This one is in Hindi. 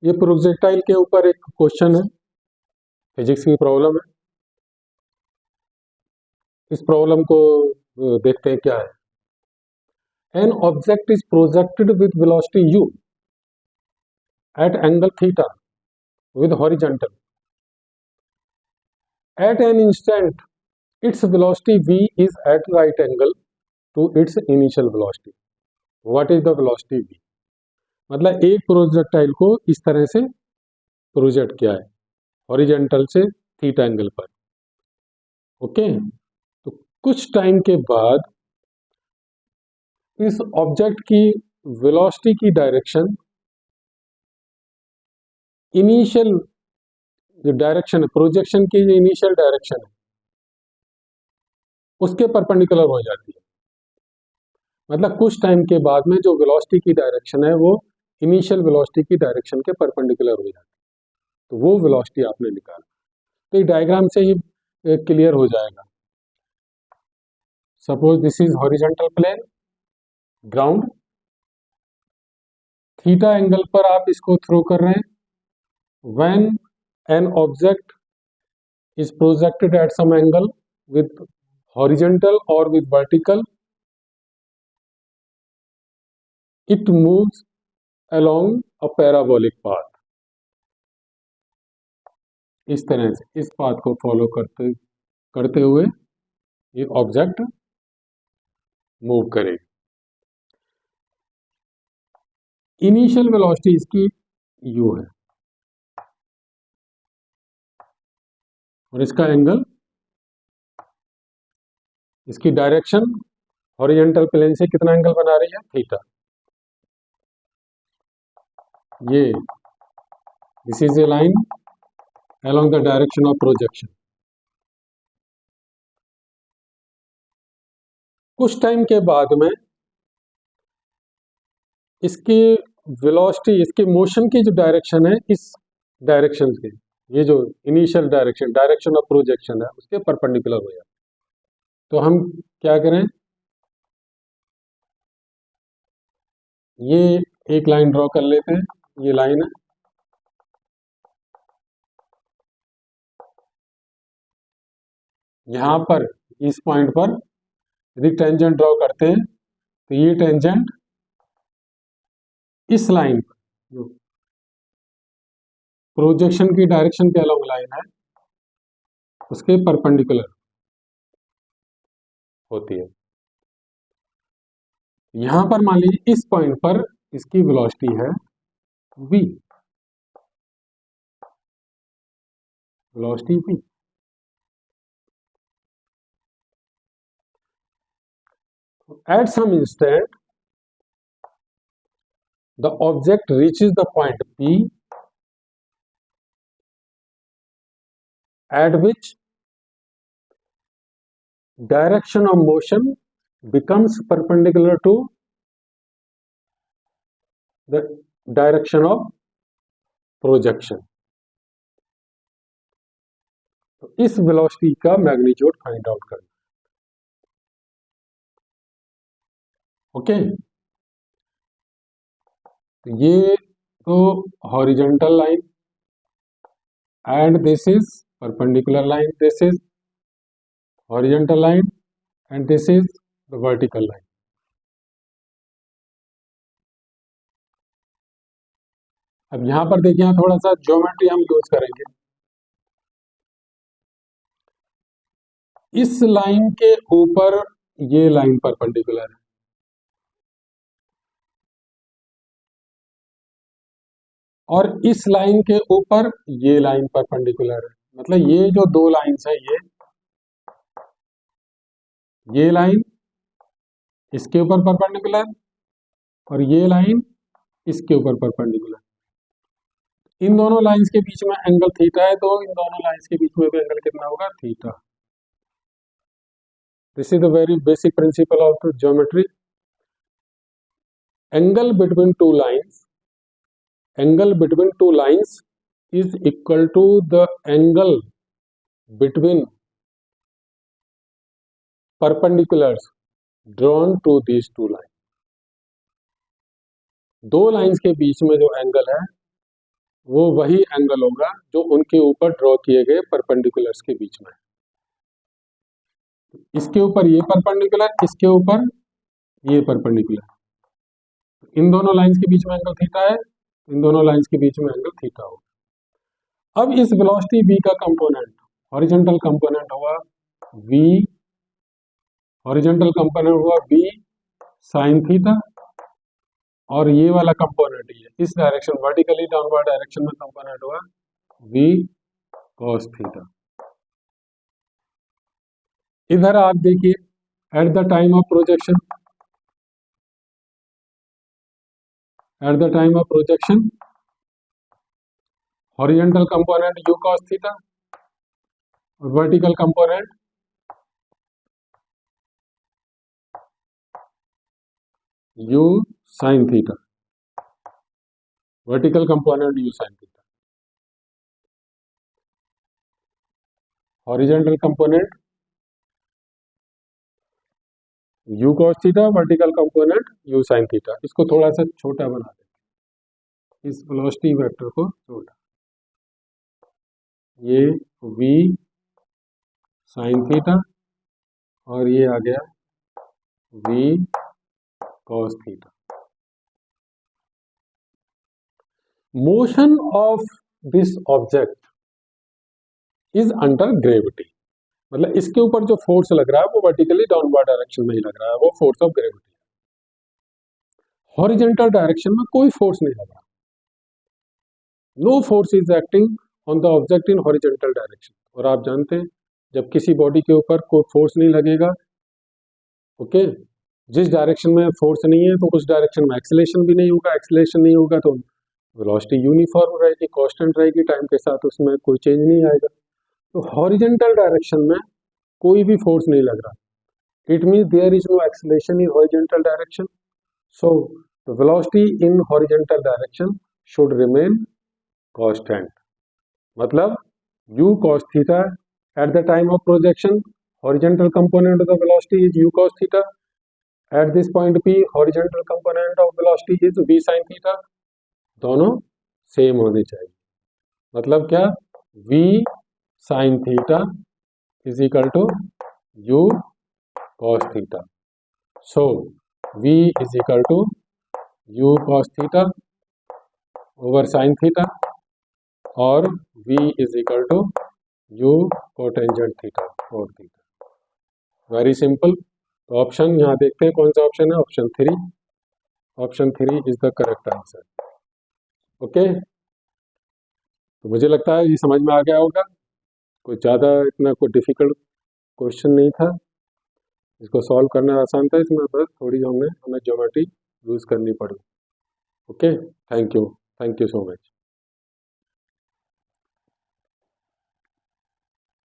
ये प्रोजेक्टाइल के ऊपर एक क्वेश्चन है, फिजिक्स की प्रॉब्लम है। इस प्रॉब्लम को देखते हैं क्या है। An object is projected with velocity u at angle theta with horizontal. At an instant, its velocity v is at right angle to its initial velocity. What is the velocity v? मतलब एक प्रोजेक्टाइल को इस तरह से प्रोजेक्ट किया है हॉरिजॉन्टल से थीटा एंगल पर। ओके, तो कुछ टाइम के बाद इस ऑब्जेक्ट की वेलोसिटी की डायरेक्शन इनिशियल जो डायरेक्शन है, प्रोजेक्शन की जो इनिशियल डायरेक्शन है उसके परपेंडिकुलर हो जाती है। मतलब कुछ टाइम के बाद में जो वेलोसिटी की डायरेक्शन है वो इनिशियल वेलोसिटी की डायरेक्शन के परपेंडिकुलर हो जाती है, तो वो वेलोसिटी आपने निकाला। तो ये डायग्राम से ही क्लियर हो जाएगा। Suppose this is horizontal plane, ground, theta angle पर आप इसको थ्रो कर रहे हैं। When an object is projected at some angle with horizontal और with vertical, it moves along a parabolic path। इस तरह से इस पाथ को फॉलो करते करते हुए ये ऑब्जेक्ट मूव करेगी। इनिशियल वेलोसिटी इसकी u है और इसका एंगल, इसकी डायरेक्शन हॉरिजॉन्टल प्लेन से कितना एंगल बना रही है, थीटा। ये this is a line along the direction of projection। कुछ टाइम के बाद में इसकी वेलोसिटी, इसके मोशन की जो डायरेक्शन है इस डायरेक्शन के, ये जो initial direction, direction of projection है उसके परपेंडिकुलर हो जाए। तो हम क्या करें, ये एक लाइन ड्रॉ कर लेते हैं। ये लाइन है, यहां पर इस पॉइंट पर यदि टेंजेंट ड्रॉ करते हैं तो ये टेंजेंट इस लाइन पर, जो प्रोजेक्शन की डायरेक्शन के अलोंग लाइन है, उसके परपेंडिकुलर होती है। यहां पर मान लीजिए इस पॉइंट पर इसकी वेलोसिटी है v, velocity v। At some instant, the object reaches the point P at which direction of motion becomes perpendicular to the direction of projection। तो इस वेलोसिटी का मैग्नीट्यूड फाइंड आउट करना। ओके, तो ये तो horizontal line and this is perpendicular line, this is horizontal line and this is the vertical line. अब यहां पर देखिए, थोड़ा सा ज्योमेट्री हम यूज करेंगे। इस लाइन के ऊपर ये लाइन परपेंडिकुलर है, और इस लाइन के ऊपर ये लाइन परपेंडिकुलर है। मतलब ये जो दो लाइंस है, ये लाइन इसके ऊपर परपेंडिकुलर और ये लाइन इसके ऊपर परपेंडिकुलर। इन दोनों लाइंस के बीच में एंगल थीटा है, तो इन दोनों लाइंस के बीच में भी एंगल कितना होगा, theta. This is the very basic principle of the geometry. Angle between two lines, angle between two lines is equal to the angle between perpendiculars drawn to these two lines। दो लाइंस के बीच में जो एंगल है वो वही एंगल होगा जो उनके ऊपर ड्रॉ किए गए परपेंडिकुलर्स के बीच में है। इसके ऊपर ये परपेंडिकुलर, इसके ऊपर ये परपेंडिकुलर, इन दोनों लाइंस के बीच में एंगल थीटा है, इन दोनों लाइंस के बीच में एंगल थीटा होगा। अब इस वेलोसिटी v का कंपोनेंट, हॉरिजॉन्टल कंपोनेंट हुआ v, हॉरिजॉन्टल कंपोनेंट हुआ v sin थीटा, और ये वाला कंपोनेंट ये इस डायरेक्शन वर्टिकली डाउनवर्ड डायरेक्शन में कंपोनेंट हुआ v cos थीटा। इधर आप देखिए at the time of projection, at the time of projection horizontal component u cos theta और vertical component u sin theta, vertical component u sin theta, horizontal component u cos theta, vertical component u sin theta. इसको थोड़ा सा छोटा बना दें, इस वेलोसिटी वेक्टर को छोटा, ये v sin थीटा और ये आ गया v cos theta. Motion of this object is under gravity, मतलब इसके ऊपर जो फोर्स लग रहा है वो वर्टिकली डाउनवर्ड डायरेक्शन में ही लग रहा है, वो force of gravity. Horizontal direction में कोई फोर्स नहीं लग रहा, no force is acting on the object in horizontal direction. और आप जानते हैं जब किसी बॉडी के ऊपर कोई फोर्स नहीं लगेगा, ओके, जिस डायरेक्शन में फोर्स नहीं है तो उस डायरेक्शन में एक्सेलेरेशन भी नहीं होगा, एक्सेलेरेशन नहीं होगा तो वेलोसिटी यूनिफॉर्म रहेगी, कांस्टेंट रहेगी, टाइम के साथ उसमें कोई चेंज नहीं आएगा। तो हॉरिजॉन्टल डायरेक्शन में कोई भी फोर्स नहीं लग रहा, it means there is no acceleration in horizontal direction, so the velocity in horizontal direction should remain constant. मतलब u cos theta at the time of projection, horizontal component of the velocity is u cos theta. At this point P, horizontal component of velocity is v sin theta. दोनों सेम होने चाहिए। मतलब क्या, v sin theta is equal to u cos theta. So v is equal to u cos theta over sin theta और v is equal to u cotangent theta और थीटा। Very simple. तो ऑप्शन यहाँ देखते हैं कौन सा ऑप्शन है, option 3, option 3 is the correct answer. Okay, तो मुझे लगता है ये समझ में आ गया होगा, कोई ज़्यादा इतना कोई डिफिकल्ट क्वेश्चन नहीं था, इसको सॉल्व करना आसान था, इसमें बस थोड़ी हमें ज्योमेट्री यूज़ करनी पड़ी। Okay, thank you so much.